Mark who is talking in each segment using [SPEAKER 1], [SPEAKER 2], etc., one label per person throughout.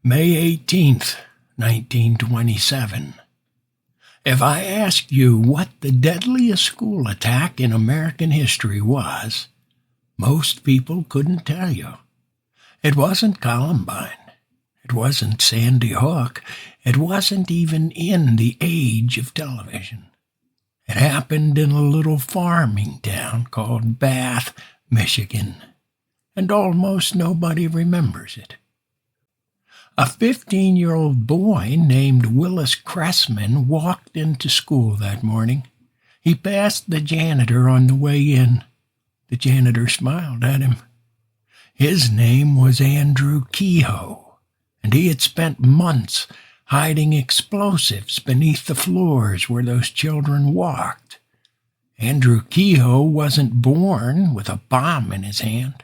[SPEAKER 1] May 18th, 1927. If I asked you what the deadliest school attack in American history was, most people couldn't tell you. It wasn't Columbine. It wasn't Sandy Hook. It wasn't even in the age of television. It happened in a little farming town called Bath, Michigan, and almost nobody remembers it. A 15-year-old boy named Willis Cressman walked into school that morning. He passed the janitor on the way in. The janitor smiled at him. His name was Andrew Kehoe, and he had spent months hiding explosives beneath the floors where those children walked. Andrew Kehoe wasn't born with a bomb in his hand.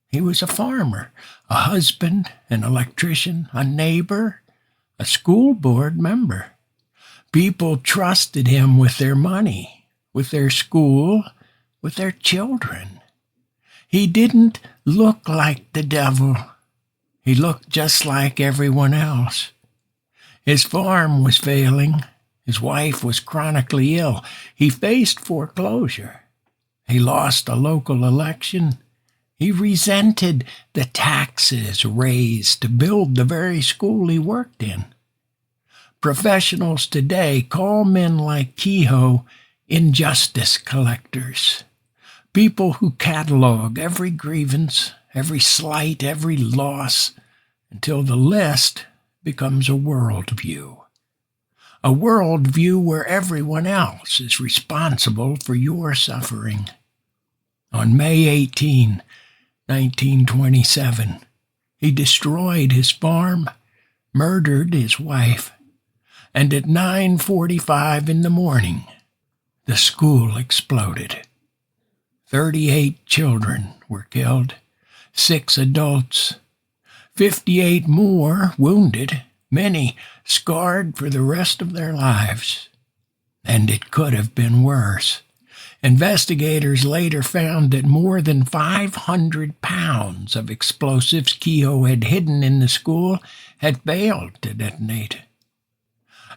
[SPEAKER 1] He was a farmer, a husband, an electrician, a neighbor, a school board member. People trusted him with their money, with their school, with their children. He didn't look like the devil. He looked just like everyone else. His farm was failing. His wife was chronically ill. He faced foreclosure. He lost a local election. He resented the taxes raised to build the very school he worked in. Professionals today call men like Kehoe injustice collectors, people who catalog every grievance, every slight, every loss, until the list becomes a worldview. A worldview where everyone else is responsible for your suffering. On May 18, 1927, he destroyed his farm, murdered his wife, and at 9:45 in the morning, the school exploded. 38 children were killed, 6 adults, 58 more wounded, many scarred for the rest of their lives. And it could have been worse. Investigators later found that more than 500 pounds of explosives Kehoe had hidden in the school had failed to detonate.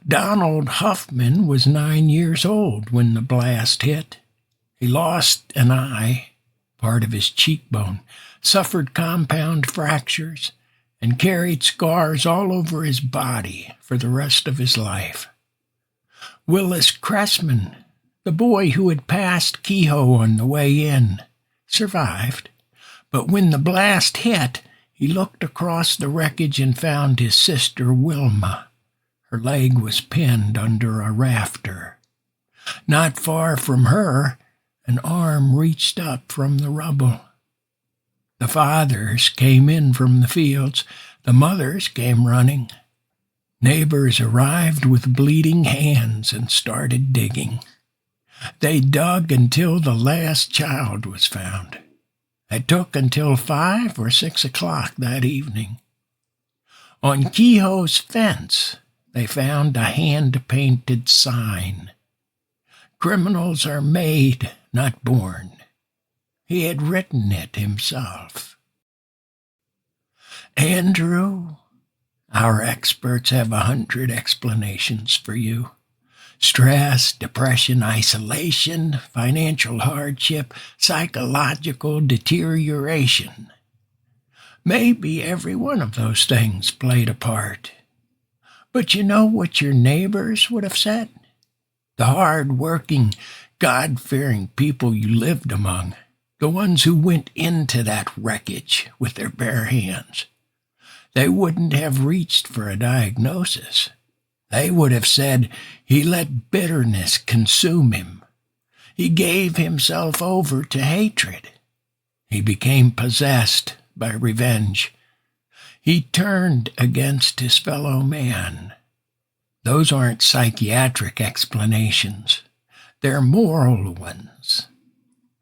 [SPEAKER 1] Donald Huffman was 9 years old when the blast hit. He lost an eye, part of his cheekbone, suffered compound fractures, and carried scars all over his body for the rest of his life. Willis Cressman, the boy who had passed Kehoe on the way in, survived, but when the blast hit, he looked across the wreckage and found his sister Wilma. Her leg was pinned under a rafter. Not far from her, an arm reached up from the rubble. The fathers came in from the fields. The mothers came running. Neighbors arrived with bleeding hands and started digging. They dug until the last child was found. It took until 5 or 6 o'clock that evening. On Kehoe's fence, they found a hand-painted sign. "Criminals are made, not born." He had written it himself. Andrew, our experts have 100 explanations for you. Stress, depression, isolation, financial hardship, psychological deterioration. Maybe every one of those things played a part. But you know what your neighbors would have said? The hard-working, God-fearing people you lived among, the ones who went into that wreckage with their bare hands. They wouldn't have reached for a diagnosis. They would have said he let bitterness consume him. He gave himself over to hatred. He became possessed by revenge. He turned against his fellow man. Those aren't psychiatric explanations. They're moral ones.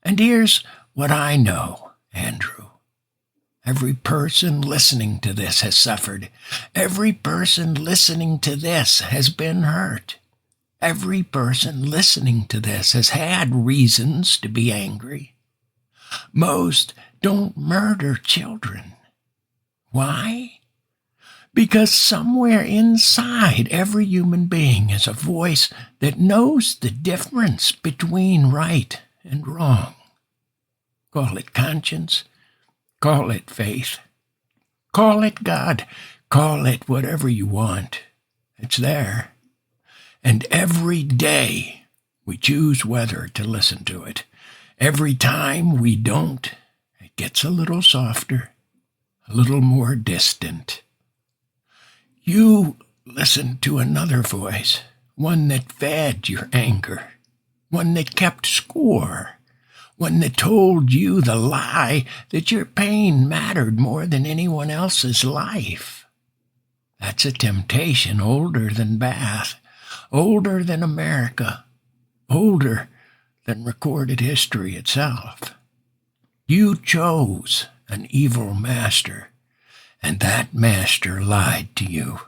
[SPEAKER 1] And here's what I know, Andrew. Every person listening to this has suffered. Every person listening to this has been hurt. Every person listening to this has had reasons to be angry. Most don't murder children. Why? Because somewhere inside every human being is a voice that knows the difference between right and wrong. Call it conscience, call it faith, call it God, call it whatever you want. It's there. And every day we choose whether to listen to it. Every time we don't, it gets a little softer, a little more distant. You listened to another voice, one that fed your anger, one that kept score, one that told you the lie that your pain mattered more than anyone else's life. That's a temptation older than Bath, older than America, older than recorded history itself. You chose an evil master, and that master lied to you.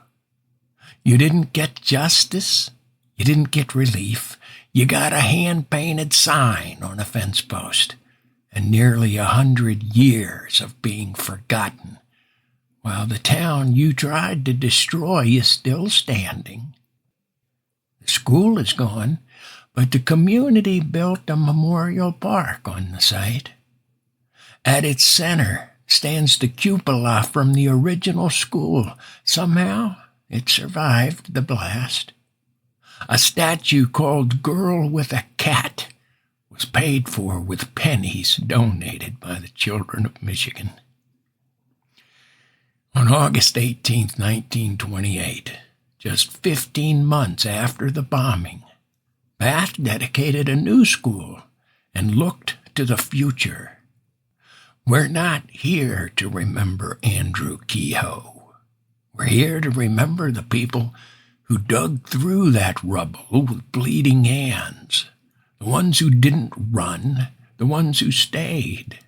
[SPEAKER 1] You didn't get justice. You didn't get relief. You got a hand-painted sign on a fence post and nearly 100 years of being forgotten, while the town you tried to destroy is still standing. The school is gone, but the community built a memorial park on the site. At its center stands the cupola from the original school. Somehow, it survived the blast. A statue called Girl with a Cat was paid for with pennies donated by the children of Michigan. On August 18, 1928, just 15 months after the bombing, Bath dedicated a new school and looked to the future. We're not here to remember Andrew Kehoe. We're here to remember the people who dug through that rubble with bleeding hands, the ones who didn't run, the ones who stayed,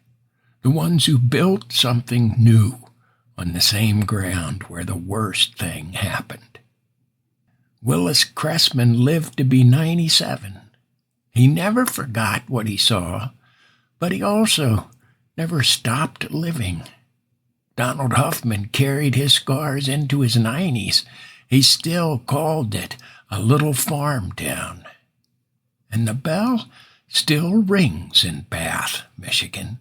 [SPEAKER 1] the ones who built something new on the same ground where the worst thing happened. Willis Cressman lived to be 97. He never forgot what he saw, but he also never stopped living. Donald Huffman carried his scars into his 90s. He still called it a little farm town. And the bell still rings in Bath, Michigan.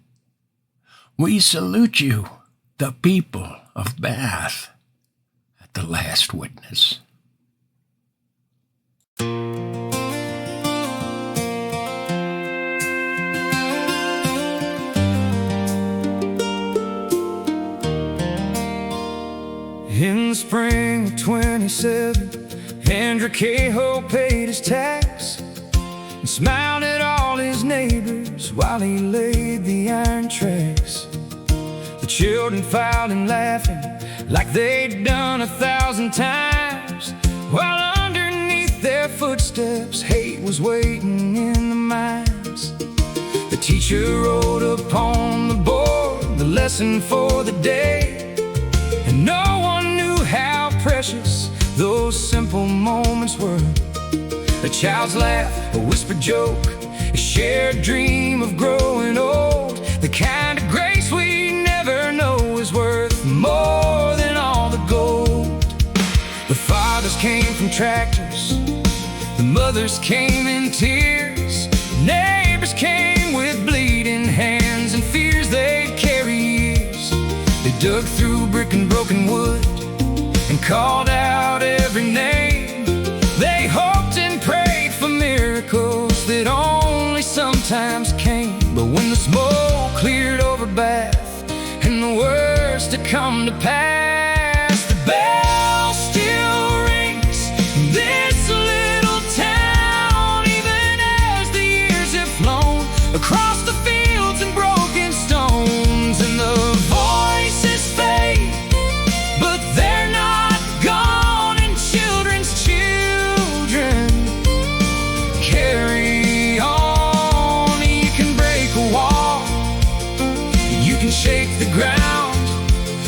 [SPEAKER 1] We salute you, the people of Bath, at the last witness.
[SPEAKER 2] In the spring of 27, Andrew Kehoe paid his tax and smiled at all his neighbors while he laid the iron tracks. The children filed in laughing like they'd done 1,000 times, while underneath their footsteps hate was waiting in the mines. The teacher wrote upon the board the lesson for the day, and no one knew how precious those simple moments were. A child's laugh, a whispered joke, a shared dream of growing old. The kind of grace we never know is worth more than all the gold. The fathers came from tractors, the mothers came in tears, neighbors came with bleeding hands and fears they'd carry years. They dug through brick and broken wood and called out every name. They hoped and prayed for miracles that only sometimes came. But when the smoke cleared over Bath and the worst had come to pass, the bell still rings in this little town, even as the years have flown across the fields and broken stones. And the voices fade, but they're not gone, and children's children carry on. You can break a wall, you can shake the ground,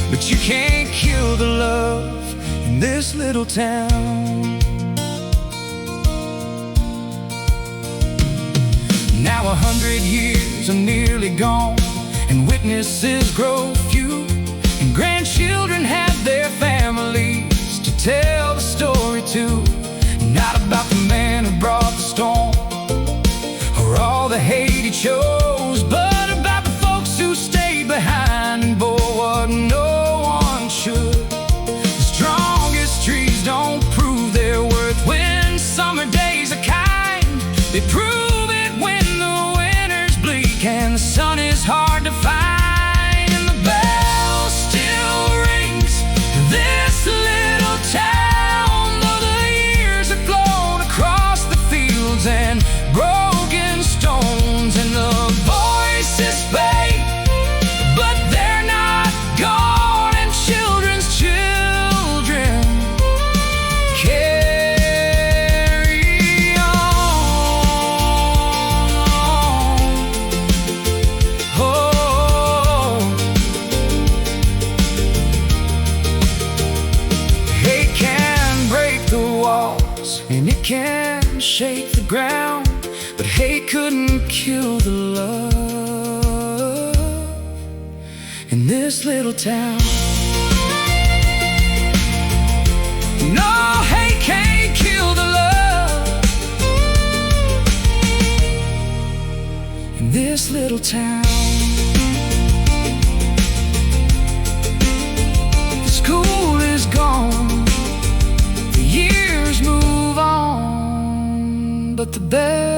[SPEAKER 2] but you can't kill the love in this little town. Now 100 years are nearly gone, and witnesses grow few, and grandchildren have their families walls, and it can shake the ground, but hate couldn't kill the love in this little town. No, hate can't kill the love in this little town. The school is gone, the years move on, but the bell